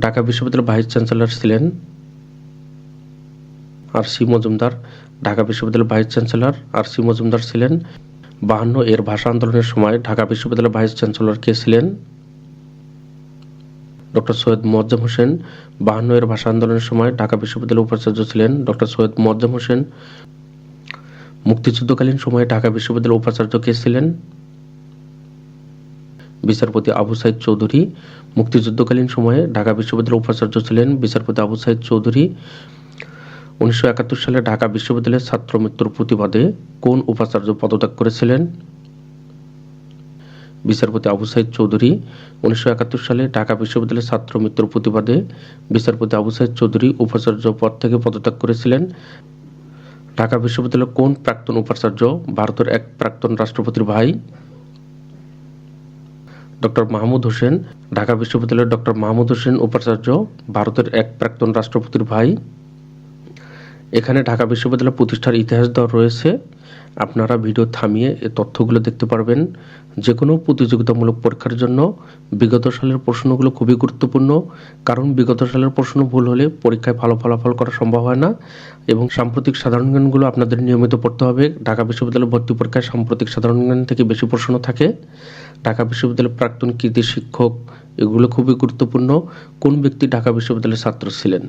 ঢাকা বিশ্ববিদ্যালয়ের vice chancellor ছিলেন R C. Majumdar. Dhaka বিশ্ববিদ্যালয়ের ভাইস চ্যান্সেলর আর.সি. মজুমদার ছিলেন। 52 এর ভাষা আন্দোলনের সময় ঢাকা বিশ্ববিদ্যালয়ের ভাইস চ্যান্সেলর কে ছিলেন? ডক্টর সৈয়দ মোয়াজ্জেম হোসেন। 52 এর ভাষা আন্দোলনের সময় ঢাকা বিশ্ববিদ্যালয়ের উপাচার্য ছিলেন ডক্টর সৈয়দ মোয়াজ্জেম হোসেন। মুক্তিযুদ্ধকালীন সময়ে ঢাকা বিশ্ববিদ্যালয়ের উপাচার্য কে ছিলেন? বিচারপতি আবু সাইদ চৌধুরী। মুক্তিযুদ্ধকালীন সময়ে ঢাকা বিশ্ববিদ্যালয়ের উপাচার্য ছিলেন বিচারপতি আবু সাইদ চৌধুরী। 1971 সালে ঢাকা বিশ্ববিদ্যালয়ের ছাত্র মৃত্যুর প্রতিবাদে কোন উপাচার্য পদত্যাগ করেছিলেন? বিচারপতি আবু সাইদ চৌধুরী। 1971 সালে ঢাকা বিশ্ববিদ্যালয়ের ছাত্র মৃত্যুর প্রতিবাদে বিচারপতি আবু সাইদ চৌধুরী উপাচার্য পদ থেকে পদত্যাগ করেছিলেন। ঢাকা বিশ্ববিদ্যালয়ের কোন প্রাক্তন উপাচার্য ভারতের এক প্রাক্তন রাষ্ট্রপতির ভাই? ডক্টর মাহমুদ হোসেন। ঢাকা বিশ্ববিদ্যালয়ের ডক্টর মাহমুদ হোসেন উপাচার্য ভারতের এক প্রাক্তন রাষ্ট্রপতির ভাই। এখানে ঢাকা বিশ্ববিদ্যালয় প্রতিষ্ঠার ইতিহাস দেওয়া রয়েছে। আপনারা ভিডিও থামিয়ে এই তথ্যগুলো দেখতে পারবেন। যে কোনো প্রতিযোগিতামূলক পরীক্ষার জন্য বিগত সালের প্রশ্নগুলো খুবই গুরুত্বপূর্ণ, কারণ বিগত সালের প্রশ্ন ভুল হলে পরীক্ষায় ভালো ফলাফল করা সম্ভব হয় না। এবং সাম্প্রতিক সাধারণ জ্ঞানগুলো আপনাদের নিয়মিত পড়তে হবে। ঢাকা বিশ্ববিদ্যালয় ভর্তি পরীক্ষায় সাম্প্রতিক সাধারণ জ্ঞান থেকে বেশি প্রশ্ন থাকে। ঢাকা বিশ্ববিদ্যালয়ের প্রাক্তন কৃতি শিক্ষক, এগুলো খুবই গুরুত্বপূর্ণ। কোন ব্যক্তি ঢাকা বিশ্ববিদ্যালয়ের ছাত্র ছিলেন?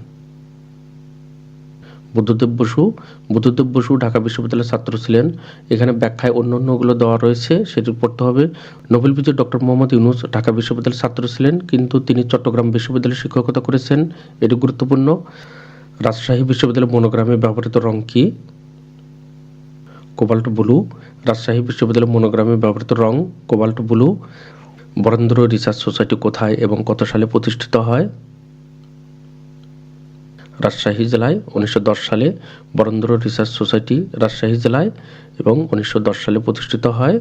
বুদ্ধদেব বসু। বুদ্ধদেব বসু ঢাকা বিশ্ববিদ্যালয়ের ছাত্র ছিলেন। এখানে ব্যাখ্যায় অন্যান্যগুলো দেওয়া রয়েছে, সেটি পড়তে হবে। নোবেল বিজয়ী ডক্টর মোহাম্মদ ইউনূস ঢাকা বিশ্ববিদ্যালয়ের ছাত্র ছিলেন, কিন্তু তিনি চট্টগ্রাম বিশ্ববিদ্যালয়ে শিক্ষকতা করেছেন, এটি গুরুত্বপূর্ণ। রাজশাহী বিশ্ববিদ্যালয়ের মনোগ্রামে ব্যবহৃত রং কি? Cobalt blue. রাজশাহী বিশ্ববিদ্যালয়ের মনোগ্রামে ব্যবহৃত রং cobalt blue. Barendra research society কোথায় এবং কত সালে প্রতিষ্ঠিত হয়? রাজশাহী জেলায় 1910 সালে বরেন্দ্র রিসার্চ সোসাইটি রাজশাহী জেলায় এবং 1910 সালে প্রতিষ্ঠিত হয়।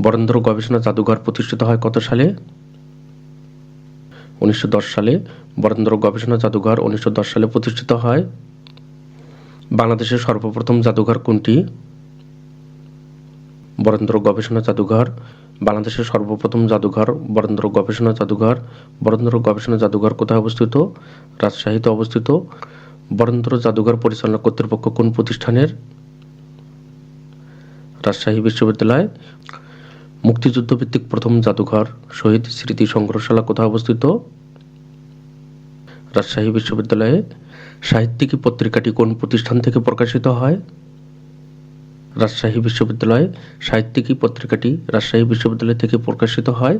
বরেন্দ্র গবেষণা জাদুঘর প্রতিষ্ঠিত হয় কত সালে? 1910 সালে। বরেন্দ্র গবেষণা জাদুঘর 1910 সালে প্রতিষ্ঠিত হয়। বাংলাদেশের সর্বপ্রথম জাদুঘর কোনটি? বরেন্দ্র গবেষণা জাদুঘর। বাংলাদেশের সর্বপ্রথম জাদুঘর বরেন্দ্র গবেষণা জাদুঘর। বরেন্দ্র গবেষণা জাদুঘর কোথায় অবস্থিত? রাজশাহীতে অবস্থিত। বরেন্দ্র জাদুঘর পরিচালনা কর্তৃপক্ষ কোন প্রতিষ্ঠানের? রাজশাহী বিশ্ববিদ্যালয়। মুক্তিযুদ্ধ ভিত্তিক প্রথম জাদুঘর শহীদ স্মৃতি সংগ্রহশালা কোথায় অবস্থিত? রাজশাহী বিশ্ববিদ্যালয়ে। সাহিত্যিকী পত্রিকাটি কোন প্রতিষ্ঠান থেকে প্রকাশিত হয়? রাজশাহী বিশ্ববিদ্যালয়। সাহিত্যিকী পত্রিকাটি রাজশাহী বিশ্ববিদ্যালয় থেকে প্রকাশিত হয়।